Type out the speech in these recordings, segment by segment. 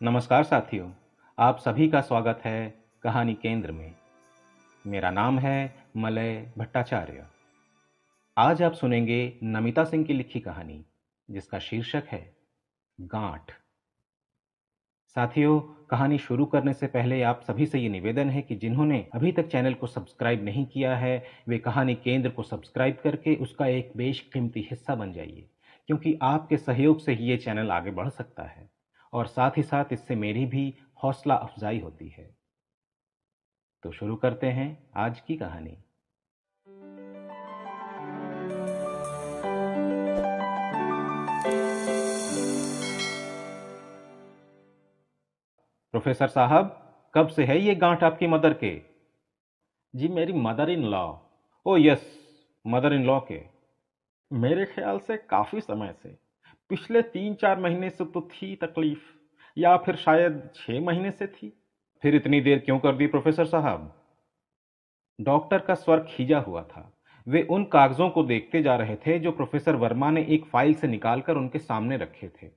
नमस्कार साथियों, आप सभी का स्वागत है कहानी केंद्र में। मेरा नाम है मलय भट्टाचार्य। आज आप सुनेंगे नमिता सिंह की लिखी कहानी जिसका शीर्षक है गांठ। साथियों, कहानी शुरू करने से पहले आप सभी से ये निवेदन है कि जिन्होंने अभी तक चैनल को सब्सक्राइब नहीं किया है वे कहानी केंद्र को सब्सक्राइब करके उसका एक बेशकीमती हिस्सा बन जाइए, क्योंकि आपके सहयोग से ही ये चैनल आगे बढ़ सकता है और साथ ही साथ इससे मेरी भी हौसला अफजाई होती है। तो शुरू करते हैं आज की कहानी। प्रोफेसर साहब, कब से है ये गांठ आपकी मदर के? जी मेरी mother in law. O yes, mother in law के। मेरे ख्याल से काफ़ी समय से, पिछले 3-4 महीने से तो थी तकलीफ, या फिर शायद 6 महीने से थी। फिर इतनी देर क्यों कर दी प्रोफेसर साहब? डॉक्टर का स्वर खींचा हुआ था। वे उन कागजों को देखते जा रहे थे जो प्रोफेसर वर्मा ने एक फाइल से निकालकर उनके सामने रखे थे।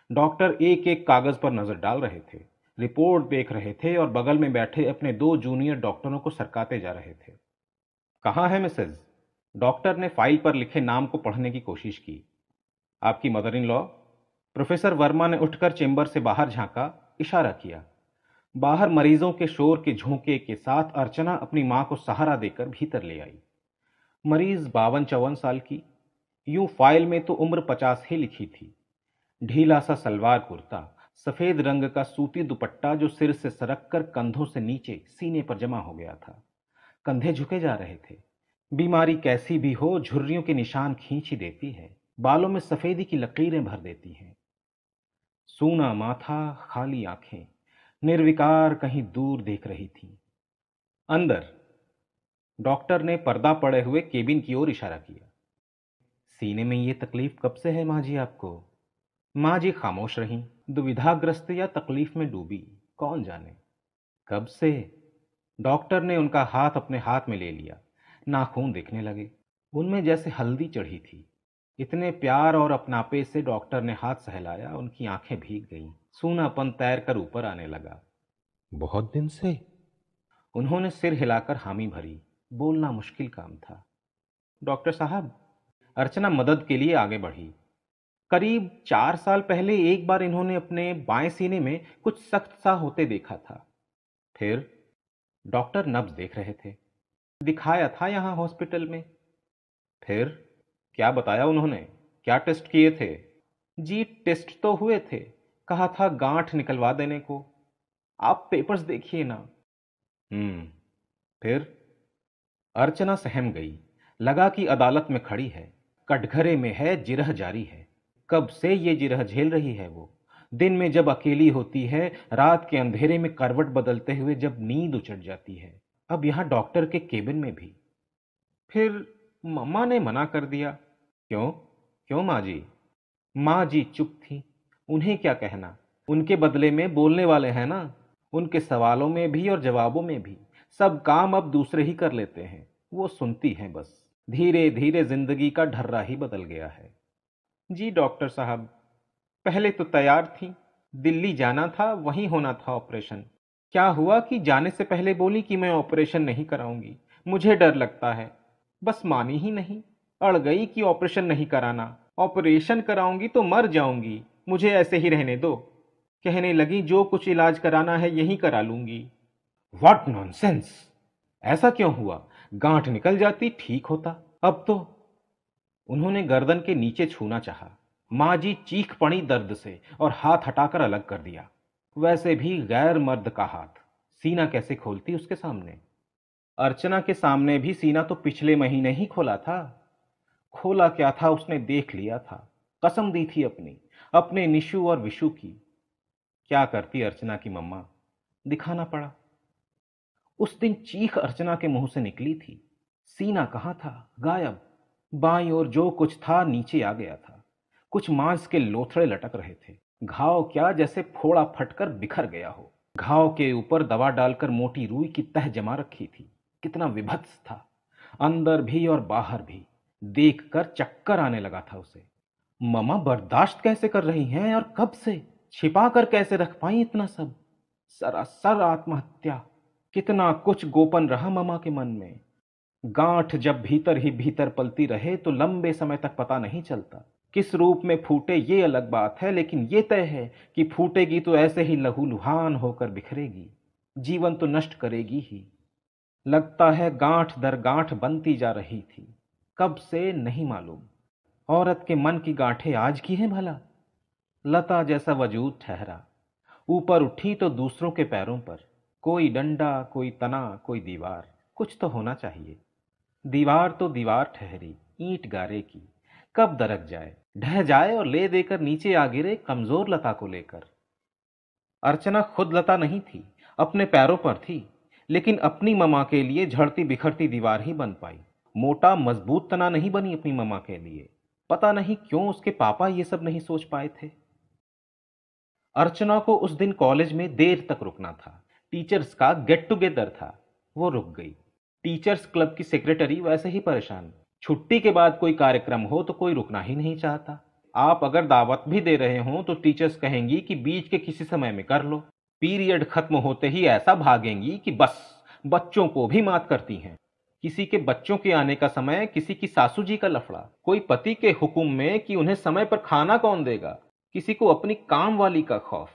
डॉक्टर एक एक कागज पर नजर डाल रहे थे, रिपोर्ट देख रहे थे और बगल में बैठे अपने दो जूनियर डॉक्टरों को सरकाते जा रहे थे। कहाँ है मिसेज? डॉक्टर ने फाइल पर लिखे नाम को पढ़ने की कोशिश की। आपकी mother in law? Professor Verma ने उठकर चेंबर से बाहर झांका, इशारा किया। बाहर मरीजों के शोर के झोंके के साथ अर्चना अपनी मां को सहारा देकर भीतर ले आई। मरीज 52-54 साल की। यूं फाइल में तो उम्र 50 ही लिखी थी। ढीला सा सलवार कुर्ता, सफेद रंग का सूती दुपट्टा जो सिर से सरक कर कंधों से नीचे सीने पर जमा हो गया था। कंधे झुके जा रहे थे। बीमारी कैसी भी हो, झुर्रियों के निशान खींच ही देती है, बालों में सफेदी की लकीरें भर देती हैं। सूना माथा, खाली आंखें, निर्विकार कहीं दूर देख रही थी। अंदर। डॉक्टर ने पर्दा पड़े हुए केबिन की ओर इशारा किया। सीने में ये तकलीफ कब से है माँ जी आपको? माँ जी खामोश रहीं, दुविधाग्रस्त या तकलीफ में डूबी, कौन जाने। कब से? डॉक्टर ने उनका हाथ अपने हाथ में ले लिया। नाखून दिखने लगे, उनमें जैसे हल्दी चढ़ी थी। इतने प्यार और अपनापे से डॉक्टर ने हाथ सहलाया, उनकी आंखें भीग गईं। सूनापन तैर कर ऊपर आने लगा। बहुत दिन से? उन्होंने सिर हिलाकर हामी भरी। बोलना मुश्किल काम था। डॉक्टर साहब, अर्चना मदद के लिए आगे बढ़ी। करीब 4 साल पहले एक बार इन्होंने अपने बाएं सीने में कुछ सख्त सा होते देखा था। फिर? डॉक्टर नब्ज देख रहे थे। दिखाया था यहां हॉस्पिटल में। फिर क्या बताया उन्होंने? क्या टेस्ट किए थे? जी टेस्ट तो हुए थे, कहा था गांठ निकलवा देने को। आप पेपर्स देखिए ना। हम्म। फिर? अर्चना सहम गई। लगा कि अदालत में खड़ी है, कटघरे में है, जिरह जारी है। कब से ये जिरह झेल रही है वो? दिन में जब अकेली होती है, रात के अंधेरे में करवट बदलते हुए जब नींद उचट जाती है, अब यहां डॉक्टर के केबिन में भी। फिर मम्मा ने मना कर दिया। क्यों? क्यों माँ जी? माँ जी चुप थी। उन्हें क्या कहना, उनके बदले में बोलने वाले हैं ना। उनके सवालों में भी और जवाबों में भी सब काम अब दूसरे ही कर लेते हैं, वो सुनती हैं बस। धीरे धीरे जिंदगी का ढर्रा ही बदल गया है। जी डॉक्टर साहब, पहले तो तैयार थी, दिल्ली जाना था, वहीं होना था ऑपरेशन। क्या हुआ कि जाने से पहले बोली कि मैं ऑपरेशन नहीं कराऊंगी, मुझे डर लगता है। बस मानी ही नहीं, अड़ गई कि ऑपरेशन नहीं कराना, ऑपरेशन कराऊंगी तो मर जाऊंगी, मुझे ऐसे ही रहने दो। कहने लगी जो कुछ इलाज कराना है यहीं करा लूंगी। What nonsense! ऐसा क्यों हुआ? गांठ निकल जाती, ठीक होता। अब तो। उन्होंने गर्दन के नीचे छूना चाहा। माँ जी चीख पड़ी दर्द से और हाथ हटाकर अलग कर दिया। वैसे भी गैर मर्द का हाथ, सीना कैसे खोलती उसके सामने? अर्चना के सामने भी सीना तो पिछले महीने ही खोला था। खोला क्या था उसने देख लिया था। कसम दी थी अपनी, अपने निशु और विशु की। क्या करती अर्चना की मम्मा? दिखाना पड़ा। उस दिन चीख अर्चना के मुंह से निकली थी। सीना कहाँ था? गायब। बाईं ओर जो कुछ था नीचे आ गया था। कुछ मांस के लोथड़े लटक रहे थे। घाव क्या, जैसे फोड़ा फटकर बिखर गया हो। घाव के ऊपर दवा डालकर मोटी रुई की तह जमा रखी थी। कितना विभत्स था, अंदर भी और बाहर भी। देखकर चक्कर आने लगा था उसे। ममा बर्दाश्त कैसे कर रही हैं और कब से? छिपा कर कैसे रख पाई इतना सब? सरासर आत्महत्या। कितना कुछ गोपन रहा ममा के मन में। गांठ जब भीतर ही भीतर पलती रहे तो लंबे समय तक पता नहीं चलता। किस रूप में फूटे ये अलग बात है, लेकिन ये तय है कि फूटेगी तो ऐसे ही लहूलुहान होकर बिखरेगी, जीवन तो नष्ट करेगी ही। लगता है गांठ दर गांठ बनती जा रही थी, कब से नहीं मालूम। औरत के मन की गांठें आज की हैं भला? लता जैसा वजूद ठहरा, ऊपर उठी तो दूसरों के पैरों पर। कोई डंडा, कोई तना, कोई दीवार, कुछ तो होना चाहिए। दीवार तो दीवार ठहरी, ईंट गारे की, कब दरक जाए, ढह जाए और ले देकर नीचे आ गिरे कमजोर लता को लेकर। अर्चना खुद लता नहीं थी, अपने पैरों पर थी, लेकिन अपनी ममा के लिए झड़ती बिखरती दीवार ही बन पाई। मोटा मजबूत तना नहीं बनी अपनी ममा के लिए। पता नहीं क्यों उसके पापा ये सब नहीं सोच पाए थे। अर्चना को उस दिन कॉलेज में देर तक रुकना था। टीचर्स का गेट टुगेदर था, वो रुक गई। टीचर्स क्लब की सेक्रेटरी वैसे ही परेशान। छुट्टी के बाद कोई कार्यक्रम हो तो कोई रुकना ही नहीं चाहता। आप अगर दावत भी दे रहे हो तो टीचर्स कहेंगी कि बीच के किसी समय में कर लो। पीरियड खत्म होते ही ऐसा भागेंगी कि बस बच्चों को भी मात करती हैं। किसी के बच्चों के आने का समय, किसी की सासू जी का लफड़ा, कोई पति के हुक्म में कि उन्हें समय पर खाना कौन देगा, किसी को अपनी काम वाली का खौफ।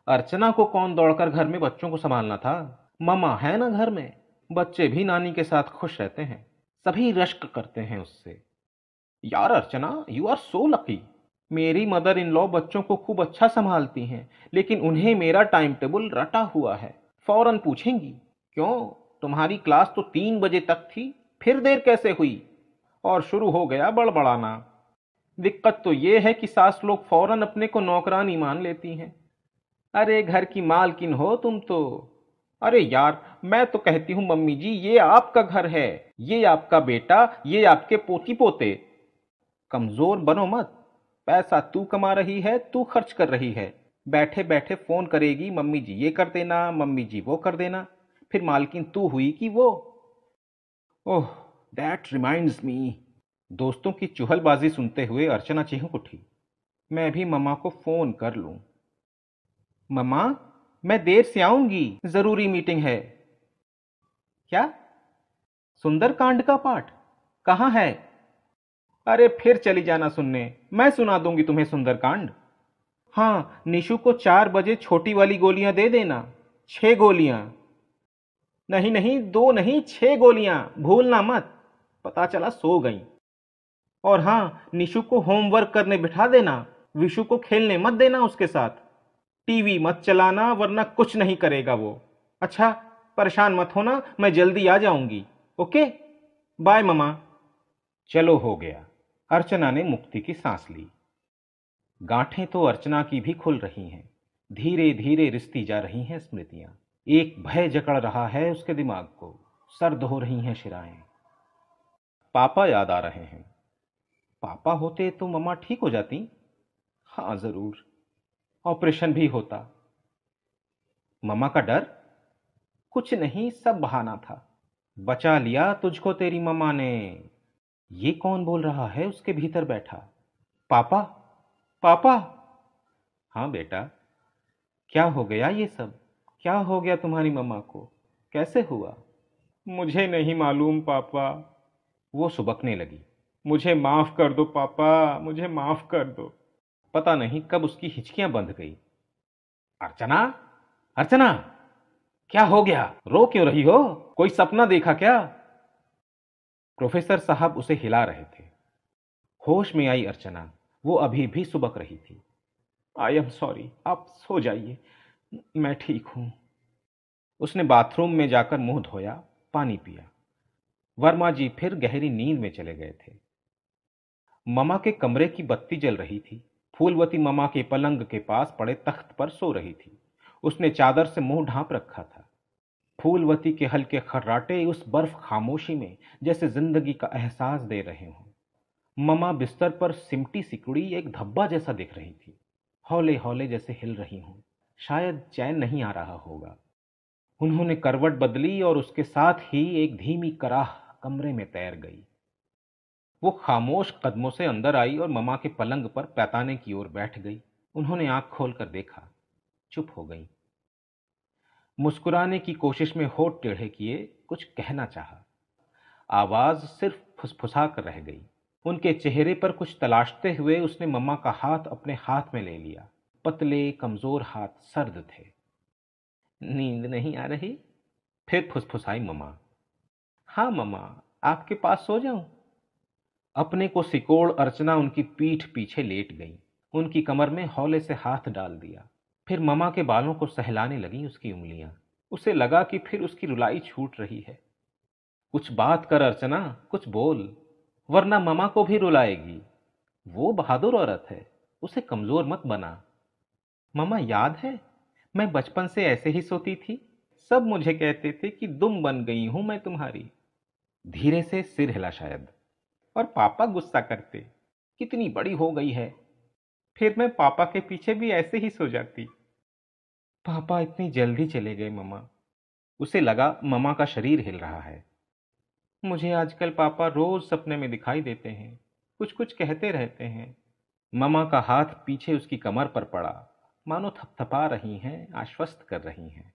अर्चना को कौन दौड़कर घर में बच्चों को संभालना था? ममा है ना घर में, बच्चे भी नानी के साथ खुश रहते हैं, सभी रश्क करते हैं उससे। यार अर्चना, यू आर सो लकी। मेरी मदर इन लॉ बच्चों को खूब अच्छा संभालती हैं, लेकिन उन्हें मेरा टाइम टेबल रटा हुआ है। फौरन पूछेंगी, क्यों तुम्हारी क्लास तो 3 बजे तक थी, फिर देर कैसे हुई? और शुरू हो गया बड़बड़ाना। दिक्कत तो ये है कि सास लोग फौरन अपने को नौकरानी मान लेती हैं। अरे घर की मालकिन हो तुम तो। अरे यार, मैं तो कहती हूं मम्मी जी, ये आपका घर है, ये आपका बेटा, ये आपके पोती पोते। कमजोर बनो मत। पैसा तू कमा रही है, तू खर्च कर रही है। बैठे बैठे फोन करेगी, मम्मी जी ये कर देना, मम्मी जी वो कर देना। फिर मालकिन तू हुई कि वो? ओह, दैट रिमाइंड्स मी। दोस्तों की चुहलबाजी सुनते हुए अर्चना चीख उठी। मैं भी ममा को फोन कर लूं। ममा, मैं देर से आऊंगी, जरूरी मीटिंग है। क्या? सुंदरकांड का पाठ कहाँ है? अरे फिर चली जाना सुनने, मैं सुना दूंगी तुम्हें सुंदरकांड। हाँ, निशु को 4 बजे छोटी वाली गोलियां दे देना, 6 गोलियां। नहीं नहीं, 2 नहीं, 6 गोलियां, भूलना मत। पता चला सो गई। और हाँ, निशु को होमवर्क करने बिठा देना, विशु को खेलने मत देना उसके साथ। टीवी मत चलाना वरना कुछ नहीं करेगा वो। अच्छा, परेशान मत होना, मैं जल्दी आ जाऊंगी। Okay, bye mama. चलो हो गया। अर्चना ने मुक्ति की सांस ली। गांठें तो अर्चना की भी खुल रही हैं। धीरे धीरे रिश्ती जा रही हैं स्मृतियां। एक भय जकड़ रहा है उसके दिमाग को। सर्द हो रही हैं शिराएं। पापा याद आ रहे हैं। पापा होते तो मम्मा ठीक हो जाती। हाँ जरूर, ऑपरेशन भी होता। मम्मा का डर? कुछ नहीं, सब बहाना था। बचा लिया तुझको तेरी मम्मा ने। ये कौन बोल रहा है उसके भीतर बैठा? पापा, पापा। हाँ बेटा, क्या हो गया ये सब? क्या हो गया तुम्हारी मम्मा को? कैसे हुआ? मुझे नहीं मालूम पापा। वो सुबकने लगी। मुझे माफ कर दो पापा, मुझे माफ कर दो। पता नहीं कब उसकी हिचकियां बंध गई। अर्चना, अर्चना, क्या हो गया? रो क्यों रही हो? कोई सपना देखा क्या? प्रोफेसर साहब उसे हिला रहे थे। होश में आई अर्चना, वो अभी भी सुबक रही थी। आई एम सॉरी, आप सो जाइए, मैं ठीक हूं। उसने बाथरूम में जाकर मुंह धोया, पानी पिया। वर्मा जी फिर गहरी नींद में चले गए थे। ममा के कमरे की बत्ती जल रही थी। फूलवती ममा के पलंग के पास पड़े तख्त पर सो रही थी। उसने चादर से मुंह ढांप रखा था। फूलवती के हल्के खर्राटे उस बर्फ खामोशी में जैसे जिंदगी का एहसास दे रहे हों। ममा बिस्तर पर सिमटी सिकुड़ी एक धब्बा जैसा दिख रही थी। हौले हौले जैसे हिल रही हों। शायद चैन नहीं आ रहा होगा। उन्होंने करवट बदली और उसके साथ ही एक धीमी कराह कमरे में तैर गई। वो खामोश कदमों से अंदर आई और ममा के पलंग पर पैताने की ओर बैठ गई। उन्होंने आंख खोलकर देखा, चुप हो गई। मुस्कुराने की कोशिश में होठ टेढ़े किए कुछ कहना चाहा, आवाज सिर्फ फुसफुसा कर रह गई। उनके चेहरे पर कुछ तलाशते हुए उसने मम्मा का हाथ अपने हाथ में ले लिया। पतले कमजोर हाथ सर्द थे। नींद नहीं आ रही? फिर फुसफुसाई मम्मा। हाँ मम्मा, आपके पास सो जाऊं? अपने को सिकोड़ अर्चना उनकी पीठ पीछे लेट गई, उनकी कमर में हौले से हाथ डाल दिया। फिर मम्मा के बालों को सहलाने लगी उसकी उंगलियां। उसे लगा कि फिर उसकी रुलाई छूट रही है। कुछ बात कर अर्चना, कुछ बोल, वरना मम्मा को भी रुलाएगी। वो बहादुर औरत है, उसे कमजोर मत बना। मम्मा याद है, मैं बचपन से ऐसे ही सोती थी। सब मुझे कहते थे कि दुम बन गई हूं मैं तुम्हारी। धीरे से सिर हिला शायद। और पापा गुस्सा करते, कितनी बड़ी हो गई है। फिर मैं पापा के पीछे भी ऐसे ही सो जाती। पापा इतनी जल्दी चले गए मम्मा। उसे लगा मम्मा का शरीर हिल रहा है। मुझे आजकल पापा रोज सपने में दिखाई देते हैं, कुछ कुछ कहते रहते हैं। मम्मा का हाथ पीछे उसकी कमर पर पड़ा, मानो थपथपा रही हैं, आश्वस्त कर रही हैं।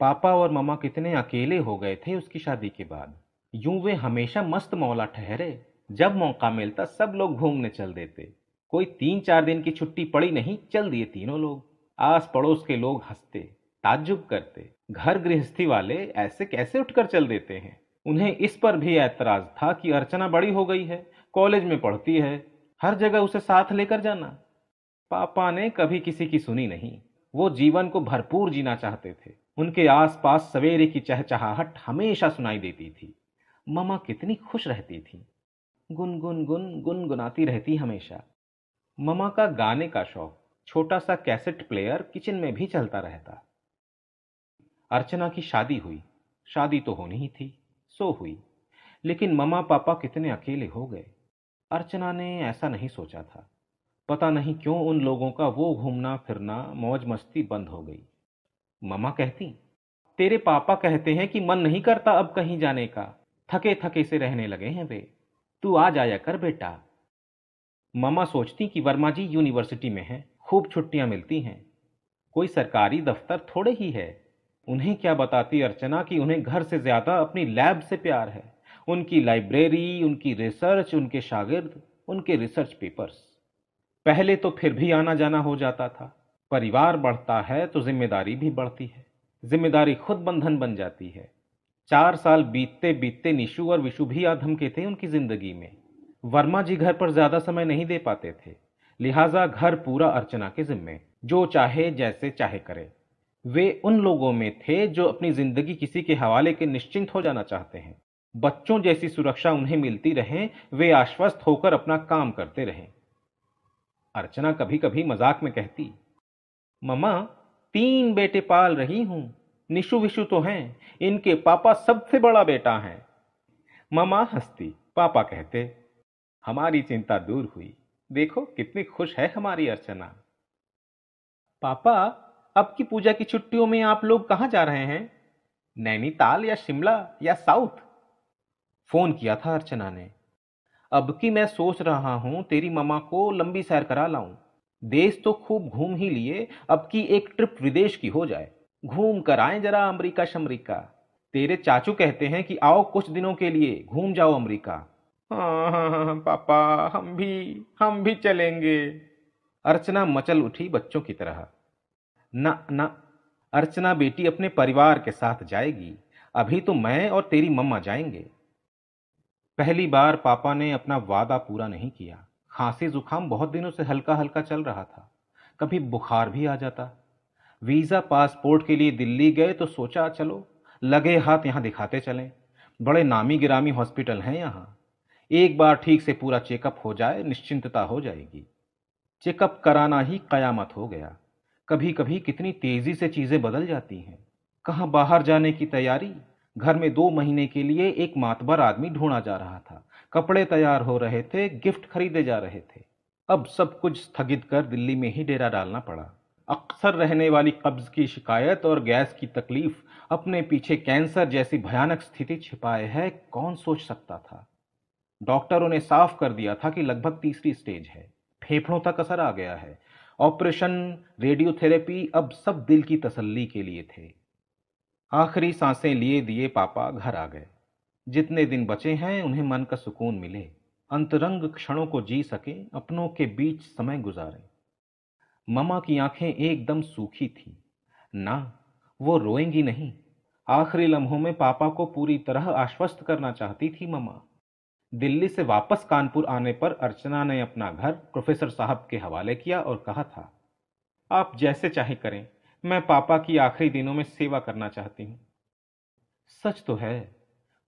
पापा और मम्मा कितने अकेले हो गए थे उसकी शादी के बाद। यूं वे हमेशा मस्त मौला ठहरे। जब मौका मिलता सब लोग घूमने चल देते। कोई 3-4 दिन की छुट्टी पड़ी नहीं, चल दिए तीनों लोग। आस पड़ोस के लोग हंसते, ताज्जुब करते। घर गृहस्थी वाले ऐसे कैसे उठकर चल देते हैं। उन्हें इस पर भी ऐतराज था कि अर्चना बड़ी हो गई है, कॉलेज में पढ़ती है, हर जगह उसे साथ लेकर जाना। पापा ने कभी किसी की सुनी नहीं। वो जीवन को भरपूर जीना चाहते थे। उनके आसपास सवेरे की चहचहाहट हमेशा सुनाई देती थी। मम्मा कितनी खुश रहती थी, गुनगुन गुन गुनगुनाती रहती हमेशा। मम्मा का गाने का शौक, छोटा सा कैसेट प्लेयर किचन में भी चलता रहता। अर्चना की शादी हुई। शादी तो होनी ही थी, सो हुई। लेकिन मम्मा पापा कितने अकेले हो गए। अर्चना ने ऐसा नहीं सोचा था। पता नहीं क्यों उन लोगों का वो घूमना फिरना मौज मस्ती बंद हो गई। मम्मा कहती, तेरे पापा कहते हैं कि मन नहीं करता अब कहीं जाने का, थके थके से रहने लगे हैं वे, तू आ जाया कर बेटा। मम्मा सोचती कि वर्मा जी यूनिवर्सिटी में हैं, खूब छुट्टियां मिलती हैं, कोई सरकारी दफ्तर थोड़े ही है। उन्हें क्या बताती अर्चना कि उन्हें घर से ज्यादा अपनी लैब से प्यार है, उनकी लाइब्रेरी, उनकी रिसर्च, उनके शागिर्द, उनके रिसर्च पेपर्स। पहले तो फिर भी आना जाना हो जाता था। परिवार बढ़ता है तो जिम्मेदारी भी बढ़ती है, जिम्मेदारी खुद बंधन बन जाती है। 4 साल बीतते बीतते निशु और विशु भी आ धमके थे उनकी जिंदगी में। वर्मा जी घर पर ज्यादा समय नहीं दे पाते थे, लिहाजा घर पूरा अर्चना के जिम्मे, जो चाहे जैसे चाहे करे। वे उन लोगों में थे जो अपनी जिंदगी किसी के हवाले के निश्चिंत हो जाना चाहते हैं। बच्चों जैसी सुरक्षा उन्हें मिलती रहे, वे आश्वस्त होकर अपना काम करते रहें। अर्चना कभी कभी मजाक में कहती, मम्मा 3 बेटे पाल रही हूं, निशु विशु तो हैं, इनके पापा सबसे बड़ा बेटा है। मम्मा हंसती, पापा कहते, हमारी चिंता दूर हुई, देखो कितनी खुश है हमारी अर्चना। पापा, अब की पूजा की छुट्टियों में आप लोग कहां जा रहे हैं? नैनीताल या शिमला या साउथ? फोन किया था अर्चना ने। अब की मैं सोच रहा हूं तेरी मम्मा को लंबी सैर करा लाऊं। देश तो खूब घूम ही लिए, अब की एक ट्रिप विदेश की हो जाए, घूम कर आए जरा अमेरिका शमरीका। तेरे चाचू कहते हैं कि आओ कुछ दिनों के लिए घूम जाओ अमेरिका। हाँ हाँ हाँ पापा, हम भी चलेंगे। अर्चना मचल उठी बच्चों की तरह। ना ना, अर्चना बेटी अपने परिवार के साथ जाएगी, अभी तो मैं और तेरी मम्मा जाएंगे। पहली बार पापा ने अपना वादा पूरा नहीं किया। खांसी जुकाम बहुत दिनों से हल्का हल्का चल रहा था, कभी बुखार भी आ जाता। वीजा पासपोर्ट के लिए दिल्ली गए तो सोचा चलो लगे हाथ यहां दिखाते चलें, बड़े नामी गिरामी हॉस्पिटल हैं यहां। एक बार ठीक से पूरा चेकअप हो जाए, निश्चिंतता हो जाएगी। चेकअप कराना ही कयामत हो गया। कभी कभी कितनी तेजी से चीजें बदल जाती हैं। कहां बाहर जाने की तैयारी, घर में 2 महीने के लिए एक मातबर आदमी ढूंढा जा रहा था, कपड़े तैयार हो रहे थे, गिफ्ट खरीदे जा रहे थे। अब सब कुछ स्थगित कर दिल्ली में ही डेरा डालना पड़ा। अक्सर रहने वाली कब्ज की शिकायत और गैस की तकलीफ अपने पीछे कैंसर जैसी भयानक स्थिति छिपाए है, कौन सोच सकता था। डॉक्टरों ने साफ कर दिया था कि लगभग तीसरी स्टेज है, फेफड़ों तक असर आ गया है। ऑपरेशन, रेडियोथेरेपी, अब सब दिल की तसल्ली के लिए थे। आखिरी सांसें लिए दिए पापा घर आ गए। जितने दिन बचे हैं उन्हें मन का सुकून मिले, अंतरंग क्षणों को जी सकें, अपनों के बीच समय गुजारें। ममा की आंखें एकदम सूखी थीं। ना, वो रोएंगी नहीं। आखिरी लम्हों में पापा को पूरी तरह आश्वस्त करना चाहती थी ममा। दिल्ली से वापस कानपुर आने पर अर्चना ने अपना घर प्रोफेसर साहब के हवाले किया और कहा था, आप जैसे चाहे करें, मैं पापा की आखिरी दिनों में सेवा करना चाहती हूँ। सच तो है,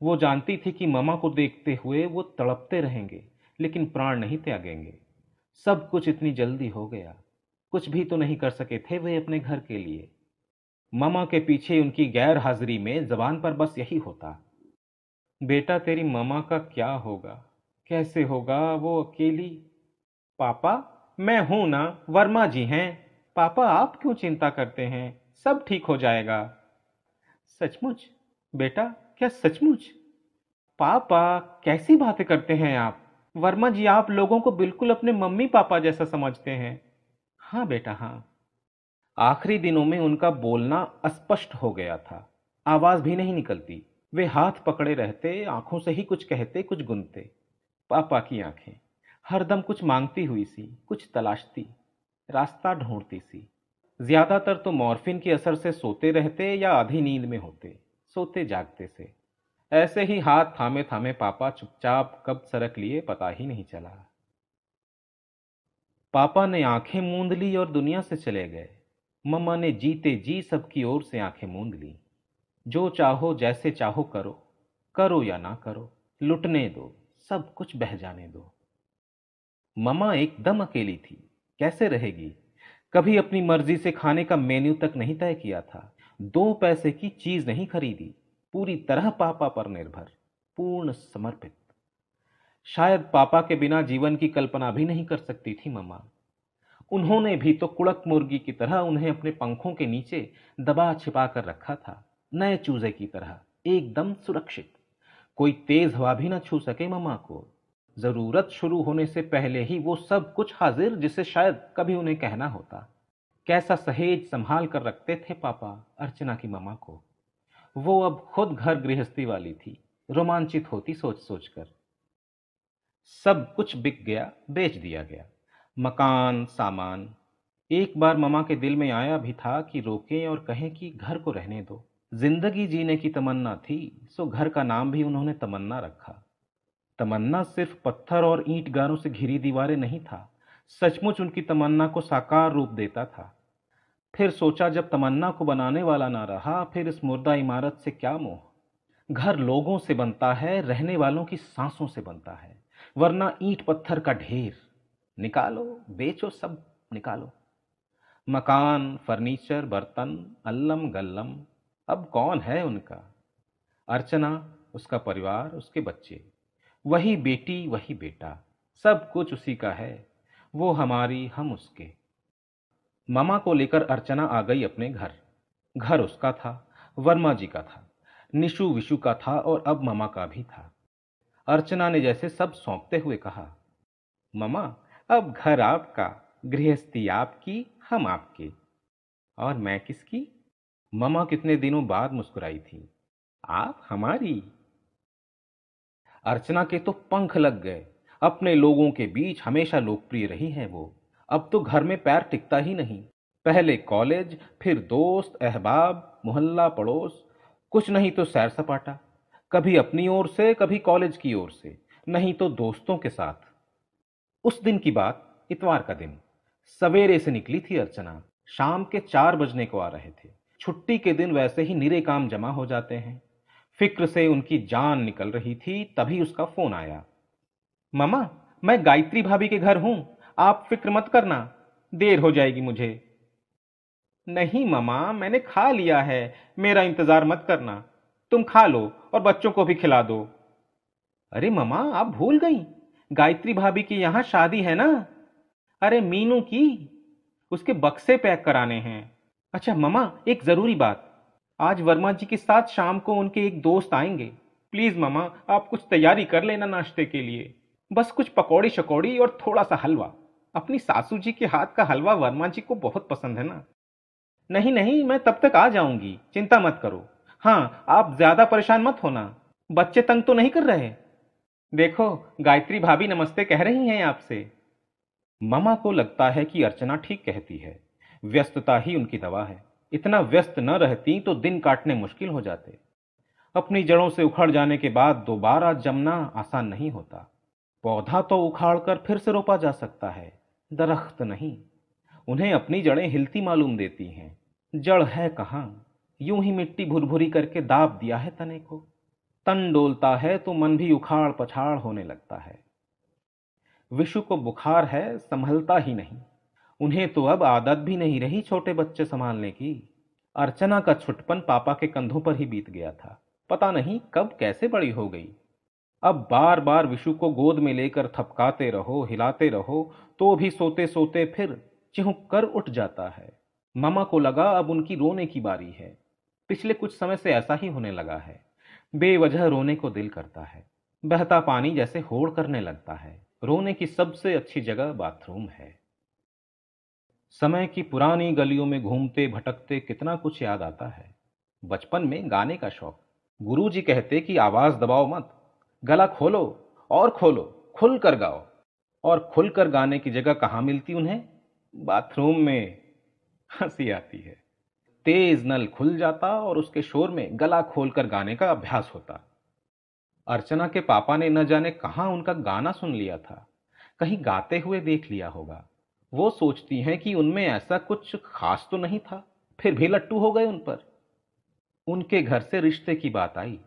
वो जानती थी कि ममा को देखते हुए वो तड़पते रहेंगे, लेकिन प्राण नहीं त्यागेंगे। सब कुछ इतनी जल्दी हो गया, कुछ भी तो नहीं कर सके थे वे अपने घर के लिए। ममा के पीछे उनकी गैर हाजिरी में जबान पर बस यही होता, बेटा तेरी ममा का क्या होगा, कैसे होगा वो अकेली। पापा, मैं हूं ना, वर्मा जी हैं। पापा आप क्यों चिंता करते हैं, सब ठीक हो जाएगा। सचमुच बेटा, क्या सचमुच? पापा कैसी बातें करते हैं आप? वर्मा जी आप लोगों को बिल्कुल अपने मम्मी पापा जैसा समझते हैं। हाँ बेटा हाँ। आखिरी दिनों में उनका बोलना अस्पष्ट हो गया था, आवाज भी नहीं निकलती। वे हाथ पकड़े रहते, आंखों से ही कुछ कहते, कुछ गुनते। पापा की आंखें हरदम कुछ मांगती हुई सी, कुछ तलाशती, रास्ता ढूंढती सी। ज्यादातर तो मॉर्फिन के असर से सोते रहते या आधी नींद में होते, सोते जागते से। ऐसे ही हाथ थामे थामे पापा चुपचाप कब सरक लिए पता ही नहीं चला। पापा ने आंखें मूंद ली और दुनिया से चले गए। मम्मा ने जीते जी सबकी ओर से आंखें मूंद ली। जो चाहो जैसे चाहो करो, करो या ना करो, लुटने दो, सब कुछ बह जाने दो। मम्मा एकदम अकेली थी, कैसे रहेगी? कभी अपनी मर्जी से खाने का मेन्यू तक नहीं तय किया था, 2 पैसे की चीज नहीं खरीदी, पूरी तरह पापा पर निर्भर, पूर्ण समर्पित। शायद पापा के बिना जीवन की कल्पना भी नहीं कर सकती थी मम्मा। उन्होंने भी तो कुड़क मुर्गी की तरह उन्हें अपने पंखों के नीचे दबा छिपा कर रखा था, नए चूजे की तरह, एकदम सुरक्षित। कोई तेज हवा भी न छू सके मम्मा को। जरूरत शुरू होने से पहले ही वो सब कुछ हाजिर, जिसे शायद कभी उन्हें कहना होता। कैसा सहेज संभाल कर रखते थे पापा अर्चना की मम्मा को। वो अब खुद घर गृहस्थी वाली थी, रोमांचित होती सोच सोचकर। सब कुछ बिक गया, बेच दिया गया, मकान, सामान। एक बार ममा के दिल में आया भी था कि रोकें और कहें कि घर को रहने दो। जिंदगी जीने की तमन्ना थी, सो घर का नाम भी उन्होंने तमन्ना रखा। तमन्ना सिर्फ पत्थर और ईंट गारों से घिरी दीवारें नहीं था, सचमुच उनकी तमन्ना को साकार रूप देता था। फिर सोचा, जब तमन्ना को बनाने वाला ना रहा, फिर इस मुर्दा इमारत से क्या मोह। घर लोगों से बनता है, रहने वालों की सांसों से बनता है, वरना ईंट पत्थर का ढेर। निकालो, बेचो, सब निकालो। मकान, फर्नीचर, बर्तन, अल्लम गल्लम, अब कौन है उनका? अर्चना, उसका परिवार, उसके बच्चे, वही बेटी, वही बेटा, सब कुछ उसी का है। वो हमारी, हम उसके। मामा को लेकर अर्चना आ गई अपने घर। घर उसका था, वर्मा जी का था, निशु विशु का था और अब मामा का भी था। अर्चना ने जैसे सब सौंपते हुए कहा, मामा अब घर आपका, गृहस्थी आपकी, हम आपके। और मैं किसकी? मामा कितने दिनों बाद मुस्कुराई थी। आप हमारी। अर्चना के तो पंख लग गए। अपने लोगों के बीच हमेशा लोकप्रिय रही है वो। अब तो घर में पैर टिकता ही नहीं। पहले कॉलेज, फिर दोस्त अहबाब, मोहल्ला पड़ोस, कुछ नहीं तो सैर सपाटा, कभी अपनी ओर से, कभी कॉलेज की ओर से, नहीं तो दोस्तों के साथ। उस दिन की बात, इतवार का दिन। सवेरे से निकली थी अर्चना, शाम के 4 बजने को आ रहे थे। छुट्टी के दिन वैसे ही निरे काम जमा हो जाते हैं। फिक्र से उनकी जान निकल रही थी, तभी उसका फोन आया। ममा, मैं गायत्री भाभी के घर हूं, आप फिक्र मत करना, देर हो जाएगी मुझे। नहीं ममा, मैंने खा लिया है, मेरा इंतजार मत करना। तुम खा लो और बच्चों को भी खिला दो। अरे ममा, आप भूल गई, गायत्री भाभी की यहां शादी है ना। अरे मीनू की, उसके बक्से पैक कराने हैं। अच्छा ममा, एक जरूरी बात, आज वर्मा जी के साथ शाम को उनके एक दोस्त आएंगे। प्लीज ममा, आप कुछ तैयारी कर लेना नाश्ते के लिए, बस कुछ पकौड़ी शकौड़ी और थोड़ा सा हलवा। अपनी सासू जी के हाथ का हलवा वर्मा जी को बहुत पसंद है ना। नहीं नहीं, मैं तब तक आ जाऊंगी, चिंता मत करो। हाँ, आप ज्यादा परेशान मत होना। बच्चे तंग तो नहीं कर रहे? देखो, गायत्री भाभी नमस्ते कह रही हैं आपसे। ममा को लगता है कि अर्चना ठीक कहती है। व्यस्तता ही उनकी दवा है। इतना व्यस्त न रहती तो दिन काटने मुश्किल हो जाते। अपनी जड़ों से उखड़ जाने के बाद दोबारा जमना आसान नहीं होता। पौधा तो उखाड़ कर फिर से रोपा जा सकता है, दरख्त नहीं। उन्हें अपनी जड़ें हिलती मालूम देती हैं। जड़ है कहाँ? यूं ही मिट्टी भुरभुरी करके दाब दिया है तने को। तन डोलता है तो मन भी उखाड़ पछाड़ होने लगता है। विशु को बुखार है, संभलता ही नहीं। उन्हें तो अब आदत भी नहीं रही छोटे बच्चे संभालने की। अर्चना का छुटपन पापा के कंधों पर ही बीत गया था। पता नहीं कब कैसे बड़ी हो गई। अब बार बार विशु को गोद में लेकर थपकाते रहो, हिलाते रहो, तो भी सोते सोते फिर चिहुक कर उठ जाता है। मामा को लगा अब उनकी रोने की बारी है। पिछले कुछ समय से ऐसा ही होने लगा है। बेवजह रोने को दिल करता है। बहता पानी जैसे होड़ करने लगता है। रोने की सबसे अच्छी जगह बाथरूम है। समय की पुरानी गलियों में घूमते भटकते कितना कुछ याद आता है। बचपन में गाने का शौक। गुरुजी कहते कि आवाज दबाओ मत, गला खोलो और खोलो, खुल कर गाओ। और खुलकर गाने की जगह कहाँ मिलती उन्हें? बाथरूम में। हंसी आती है। तेज नल खुल जाता और उसके शोर में गला खोलकर गाने का अभ्यास होता। अर्चना के पापा ने न जाने कहां उनका गाना सुन लिया था। कहीं गाते हुए देख लिया होगा। वो सोचती हैं कि उनमें ऐसा कुछ खास तो नहीं था, फिर भी लट्टू हो गए उन पर। उनके घर से रिश्ते की बात आई।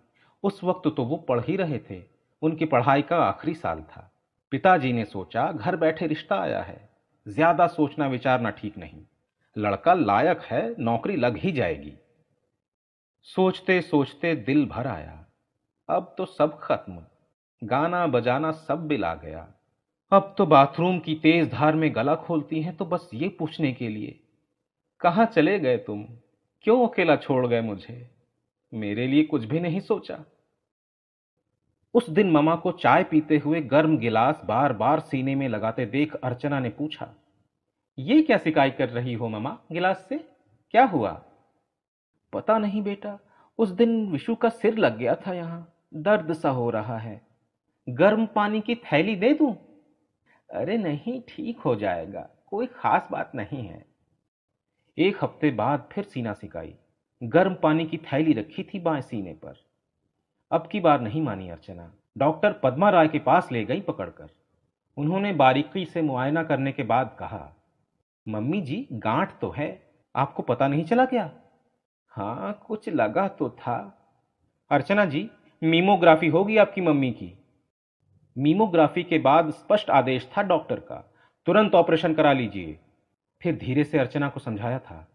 उस वक्त तो वो पढ़ ही रहे थे। उनकी पढ़ाई का आखिरी साल था। पिताजी ने सोचा घर बैठे रिश्ता आया है, ज्यादा सोचना विचारना ठीक नहीं। लड़का लायक है, नौकरी लग ही जाएगी। सोचते सोचते दिल भर आया। अब तो सब खत्म। गाना बजाना सब बिला गया। अब तो बाथरूम की तेज धार में गला खोलती हैं तो बस ये पूछने के लिए, कहाँ चले गए तुम? क्यों अकेला छोड़ गए मुझे? मेरे लिए कुछ भी नहीं सोचा? उस दिन ममा को चाय पीते हुए गर्म गिलास बार बार सीने में लगाते देख अर्चना ने पूछा, ये क्या शिकायत कर रही हो ममा गिलास से? क्या हुआ? पता नहीं बेटा, उस दिन विशु का सिर लग गया था, यहां दर्द सा हो रहा है। गर्म पानी की थैली दे दूं? अरे नहीं, ठीक हो जाएगा, कोई खास बात नहीं है। एक हफ्ते बाद फिर सीना सिकाई। गर्म पानी की थैली रखी थी बाएं सीने पर। अब की बार नहीं मानी अर्चना। डॉक्टर पद्मा राय के पास ले गई पकड़कर। उन्होंने बारीकी से मुआयना करने के बाद कहा, मम्मी जी गांठ तो है, आपको पता नहीं चला क्या? हाँ, कुछ लगा तो था। अर्चना जी, मीमोग्राफी होगी आपकी मम्मी की। मीमोग्राफी के बाद स्पष्ट आदेश था डॉक्टर का, तुरंत ऑपरेशन करा लीजिए। फिर धीरे से अर्चना को समझाया था,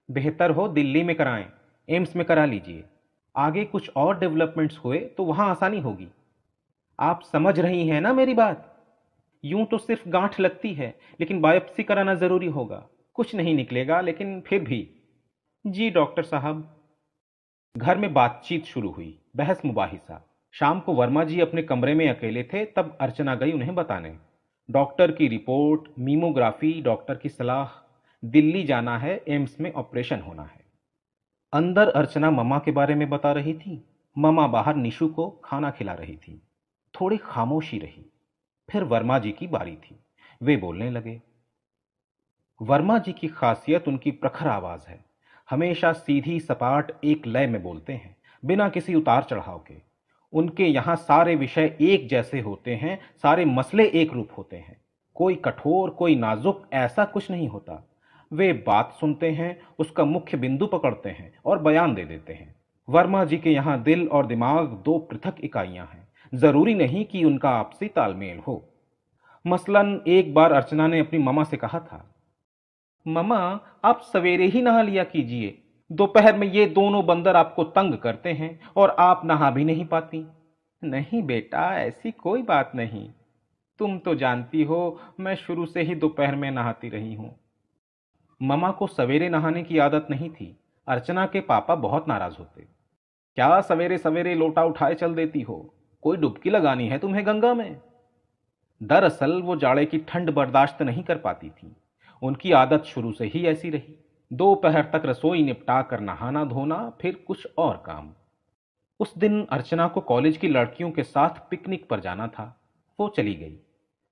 बेहतर हो दिल्ली में कराएं, एम्स में करा लीजिए। आगे कुछ और डेवलपमेंट्स हुए तो वहां आसानी होगी। आप समझ रही हैं ना मेरी बात? यूं तो सिर्फ गांठ लगती है, लेकिन बायोप्सी कराना जरूरी होगा। कुछ नहीं निकलेगा, लेकिन फिर भी। जी डॉक्टर साहब। घर में बातचीत शुरू हुई, बहस मुबाहिसा। शाम को वर्मा जी अपने कमरे में अकेले थे, तब अर्चना गई उन्हें बताने। डॉक्टर की रिपोर्ट, मीमोग्राफी, डॉक्टर की सलाह, दिल्ली जाना है, एम्स में ऑपरेशन होना है। अंदर अर्चना ममा के बारे में बता रही थी। ममा बाहर निशु को खाना खिला रही थी। थोड़ी खामोशी रही। फिर वर्मा जी की बारी थी। वे बोलने लगे। वर्मा जी की खासियत उनकी प्रखर आवाज है। हमेशा सीधी सपाट एक लय में बोलते हैं, बिना किसी उतार चढ़ाव के। उनके यहां सारे विषय एक जैसे होते हैं, सारे मसले एक रूप होते हैं। कोई कठोर, कोई नाजुक, ऐसा कुछ नहीं होता। वे बात सुनते हैं, उसका मुख्य बिंदु पकड़ते हैं और बयान दे देते हैं। वर्मा जी के यहां दिल और दिमाग दो पृथक इकाइयां हैं। जरूरी नहीं कि उनका आपसी तालमेल हो। मसलन एक बार अर्चना ने अपनी ममा से कहा था, ममा आप सवेरे ही नहा लिया कीजिए, दोपहर में ये दोनों बंदर आपको तंग करते हैं और आप नहा भी नहीं पाती। नहीं बेटा, ऐसी कोई बात नहीं। तुम तो जानती हो मैं शुरू से ही दोपहर में नहाती रही हूं। ममा को सवेरे नहाने की आदत नहीं थी। अर्चना के पापा बहुत नाराज होते। क्या सवेरे सवेरे लोटा उठाए चल देती हो? कोई डुबकी लगानी है तुम्हें गंगा में? दरअसल वो जाड़े की ठंड बर्दाश्त नहीं कर पाती थी। उनकी आदत शुरू से ही ऐसी रही। दोपहर तक रसोई निपटा कर नहाना धोना, फिर कुछ और काम। उस दिन अर्चना को कॉलेज की लड़कियों के साथ पिकनिक पर जाना था। वो चली गई।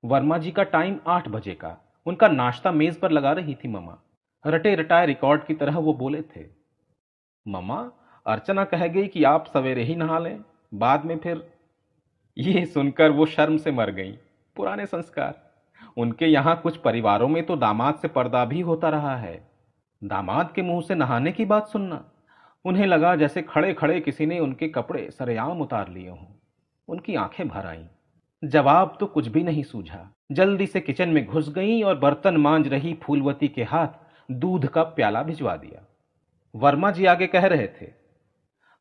वर्मा जी का टाइम 8 बजे का। उनका नाश्ता मेज पर लगा रही थी ममा। रटे रटाए रिकॉर्ड की तरह वो बोले थे, ममा, अर्चना कह गई कि आप सवेरे ही नहा लें, बाद में फिर। ये सुनकर वो शर्म से मर गई। पुराने संस्कार। उनके यहां कुछ परिवारों में तो दामाद से पर्दा भी होता रहा है। दामाद के मुंह से नहाने की बात सुनना। उन्हें लगा जैसे खड़े खड़े किसी ने उनके कपड़े सरेआम उतार लिए हों। उनकी आंखें भर आईं। जवाब तो कुछ भी नहीं सूझा। जल्दी से किचन में घुस गईं और बर्तन मांज रही फूलवती के हाथ दूध का प्याला भिजवा दिया। वर्मा जी आगे कह रहे थे,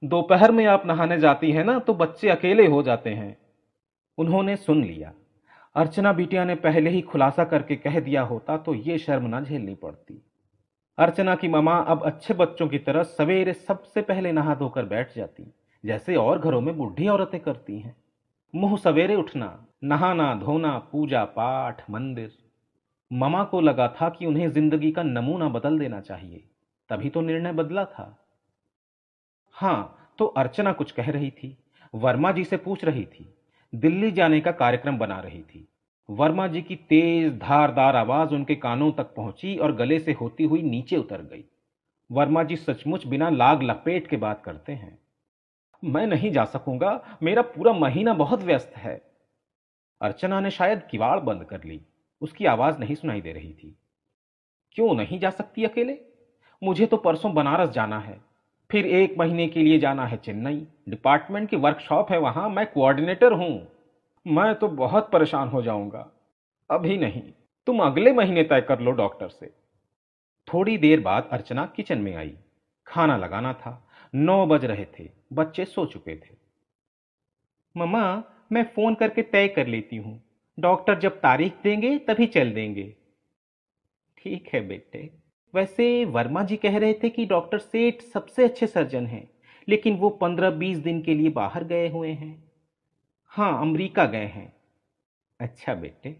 दोपहर में आप नहाने जाती हैं ना तो बच्चे अकेले हो जाते हैं। उन्होंने सुन लिया। अर्चना बिटिया ने पहले ही खुलासा करके कह दिया होता तो ये शर्म न झेलनी पड़ती। अर्चना की ममा अब अच्छे बच्चों की तरह सवेरे सबसे पहले नहा धोकर बैठ जाती, जैसे और घरों में बूढ़ी औरतें करती हैं। मुंह सवेरे उठना, नहाना धोना, पूजा पाठ, मंदिर। ममा को लगा था कि उन्हें जिंदगी का नमूना बदल देना चाहिए, तभी तो निर्णय बदला था। हां, तो अर्चना कुछ कह रही थी। वर्मा जी से पूछ रही थी। दिल्ली जाने का कार्यक्रम बना रही थी। वर्मा जी की तेज धारदार आवाज उनके कानों तक पहुंची और गले से होती हुई नीचे उतर गई। वर्मा जी सचमुच बिना लाग लपेट के बात करते हैं। मैं नहीं जा सकूंगा, मेरा पूरा महीना बहुत व्यस्त है। अर्चना ने शायद किवाड़ बंद कर ली। उसकी आवाज नहीं सुनाई दे रही थी। क्यों नहीं जा सकती अकेले? मुझे तो परसों बनारस जाना है, फिर 1 महीने के लिए जाना है चेन्नई। डिपार्टमेंट की वर्कशॉप है वहां, मैं कोऑर्डिनेटर हूं। मैं तो बहुत परेशान हो जाऊंगा। अभी नहीं, तुम अगले महीने तय कर लो डॉक्टर से। थोड़ी देर बाद अर्चना किचन में आई। खाना लगाना था। 9 बज रहे थे। बच्चे सो चुके थे। मम्मा, मैं फोन करके तय कर लेती हूं। डॉक्टर जब तारीख देंगे तभी चल देंगे। ठीक है बेटे। वैसे वर्मा जी कह रहे थे कि डॉक्टर सेठ सबसे अच्छे सर्जन हैं, लेकिन वो 15-20 दिन के लिए बाहर गए हुए हैं। हाँ, अमेरिका गए हैं। अच्छा बेटे।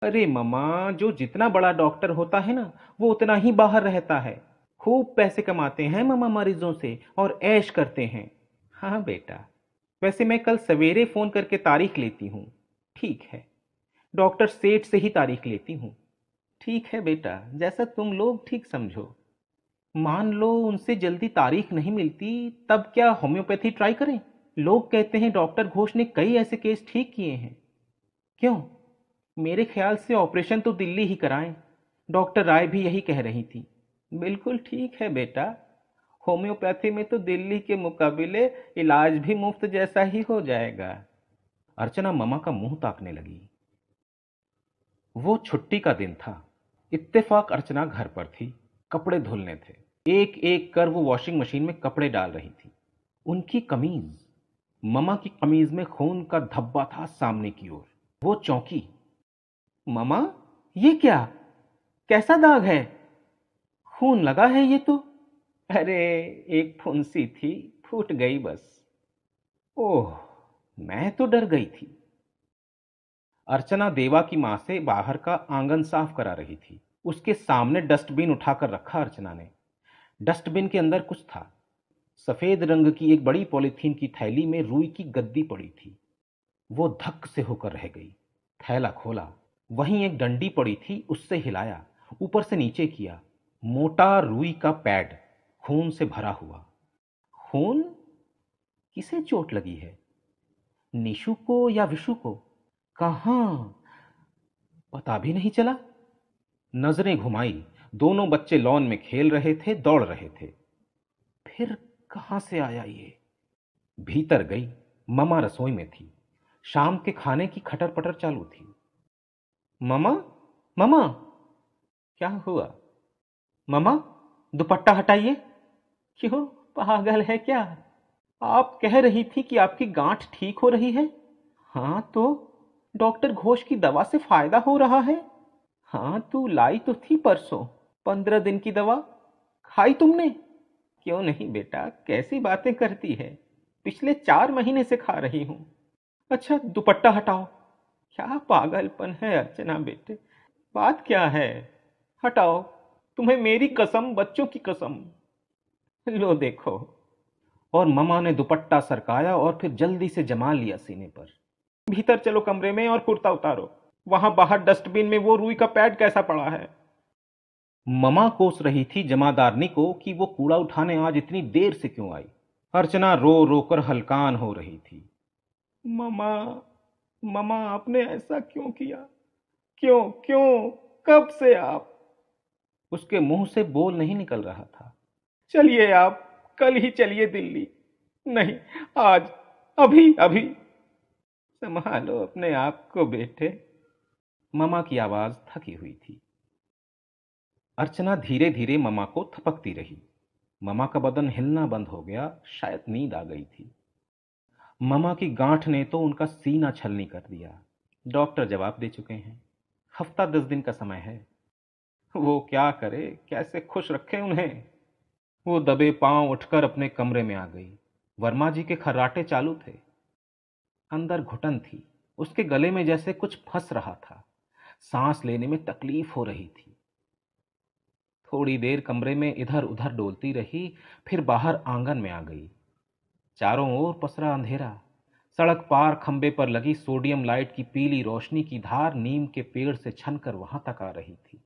अरे मम्मा, जो जितना बड़ा डॉक्टर होता है ना, वो उतना ही बाहर रहता है। खूब पैसे कमाते हैं मम्मा मरीजों से और ऐश करते हैं। हाँ बेटा। वैसे मैं कल सवेरे फोन करके तारीख लेती हूँ। ठीक है। डॉक्टर सेठ से ही तारीख लेती हूँ। ठीक है बेटा, जैसा तुम लोग ठीक समझो। मान लो उनसे जल्दी तारीख नहीं मिलती, तब क्या होम्योपैथी ट्राई करें? लोग कहते हैं डॉक्टर घोष ने कई ऐसे केस ठीक किए हैं। क्यों? मेरे ख्याल से ऑपरेशन तो दिल्ली ही कराएं। डॉक्टर राय भी यही कह रही थी। बिल्कुल ठीक है बेटा। होम्योपैथी में तो दिल्ली के मुकाबले इलाज भी मुफ्त जैसा ही हो जाएगा। अर्चना ममा का मुंह ताकने लगी। वो छुट्टी का दिन था। इत्तेफाक अर्चना घर पर थी। कपड़े धुलने थे। एक एक कर वो वॉशिंग मशीन में कपड़े डाल रही थी। उनकी कमीज, ममा की कमीज में खून का धब्बा था सामने की ओर। वो चौंकी। ममा, ये क्या? कैसा दाग है? खून लगा है ये तो। अरे, एक फुंसी थी, फूट गई बस। ओह, मैं तो डर गई थी। अर्चना देवा की मां से बाहर का आंगन साफ करा रही थी। उसके सामने डस्टबिन उठाकर रखा अर्चना ने। डस्टबिन के अंदर कुछ था। सफेद रंग की एक बड़ी पॉलीथीन की थैली में रुई की गद्दी पड़ी थी। वो धक्क से होकर रह गई। थैला खोला। वहीं एक डंडी पड़ी थी, उससे हिलाया, ऊपर से नीचे किया। मोटा रुई का पैड, खून से भरा हुआ। खून? किसे चोट लगी है? निशु को या विशु को? कहां? पता भी नहीं चला। नजरें घुमाई। दोनों बच्चे लॉन में खेल रहे थे, दौड़ रहे थे। फिर कहां से आया ये? भीतर गई। ममा रसोई में थी। शाम के खाने की खटर पटर चालू थी। Mama, mama. क्या हुआ? ममा, दुपट्टा हटाइए। क्यों, पागल है क्या? आप कह रही थी कि आपकी गांठ ठीक हो रही है। हाँ तो डॉक्टर घोष की दवा से फायदा हो रहा है। हाँ, तू लाई तो थी परसों 15 दिन की दवा। खाई तुमने? क्यों नहीं बेटा, कैसी बातें करती है। पिछले 4 महीने से खा रही हूं। अच्छा, दुपट्टा हटाओ। क्या पागलपन है अर्चना बेटे, बात क्या है? हटाओ, तुम्हें मेरी कसम, बच्चों की कसम। लो देखो। और ममा ने दुपट्टा सरकाया और फिर जल्दी से जमा लिया सीने पर। भीतर चलो कमरे में और कुर्ता उतारो। वहां बाहर डस्टबिन में वो रुई का पैड कैसा पड़ा है? ममा कोस रही थी जमादारनी को कि वो कूड़ा उठाने आज इतनी देर से क्यों आई। अर्चना रो रो कर हलकान हो रही थी। ममा, ममा आपने ऐसा क्यों किया? क्यों क्यों? कब से आप? उसके मुंह से बोल नहीं निकल रहा था। चलिए आप, कल ही चलिए दिल्ली। नहीं, आज, अभी अभी। संभालो अपने आप को बेटे। ममा की आवाज थकी हुई थी। अर्चना धीरे धीरे ममा को थपकती रही। ममा का बदन हिलना बंद हो गया, शायद नींद आ गई थी। ममा की गांठ ने तो उनका सीना छलनी कर दिया। डॉक्टर जवाब दे चुके हैं, हफ्ता 10 दिन का समय है। वो क्या करे, कैसे खुश रखे उन्हें। वो दबे पांव उठकर अपने कमरे में आ गई। वर्मा जी के खर्राटे चालू थे। अंदर घुटन थी, उसके गले में जैसे कुछ फंस रहा था। सांस लेने में तकलीफ हो रही थी। थोड़ी देर कमरे में इधर उधर डोलती रही, फिर बाहर आंगन में आ गई। चारों ओर पसरा अंधेरा। सड़क पार खंबे पर लगी सोडियम लाइट की पीली रोशनी की धार नीम के पेड़ से छनकर वहां तक आ रही थी।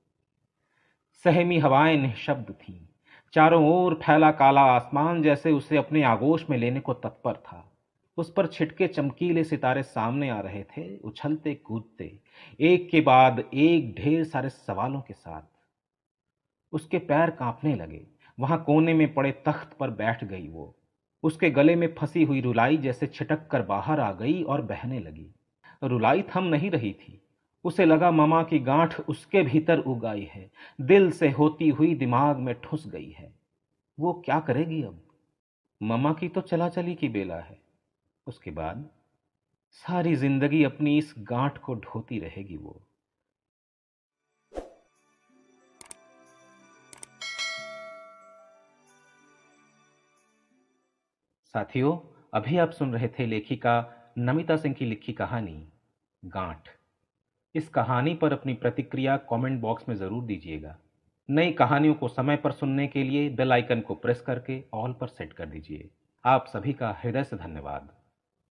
सहमी हवाएं निःशब्द थीं। चारों ओर फैला काला आसमान जैसे उसे अपने आगोश में लेने को तत्पर था। उस पर छिटके चमकीले सितारे सामने आ रहे थे, उछलते कूदते, एक के बाद एक ढेर सारे सवालों के साथ। उसके पैर कांपने लगे। वहां कोने में पड़े तख्त पर बैठ गई वो। उसके गले में फंसी हुई रुलाई जैसे छिटक कर बाहर आ गई और बहने लगी। रुलाई थम नहीं रही थी। उसे लगा ममा की गांठ उसके भीतर उग आई है, दिल से होती हुई दिमाग में ठुस गई है। वो क्या करेगी अब? ममा की तो चला चली की बेला है। उसके बाद सारी जिंदगी अपनी इस गांठ को ढोती रहेगी वो। साथियों, अभी आप सुन रहे थे लेखिका नमिता सिंह की लिखी कहानी गांठ। इस कहानी पर अपनी प्रतिक्रिया कमेंट बॉक्स में जरूर दीजिएगा। नई कहानियों को समय पर सुनने के लिए बेल आइकन को प्रेस करके ऑल पर सेट कर दीजिए। आप सभी का हृदय से धन्यवाद।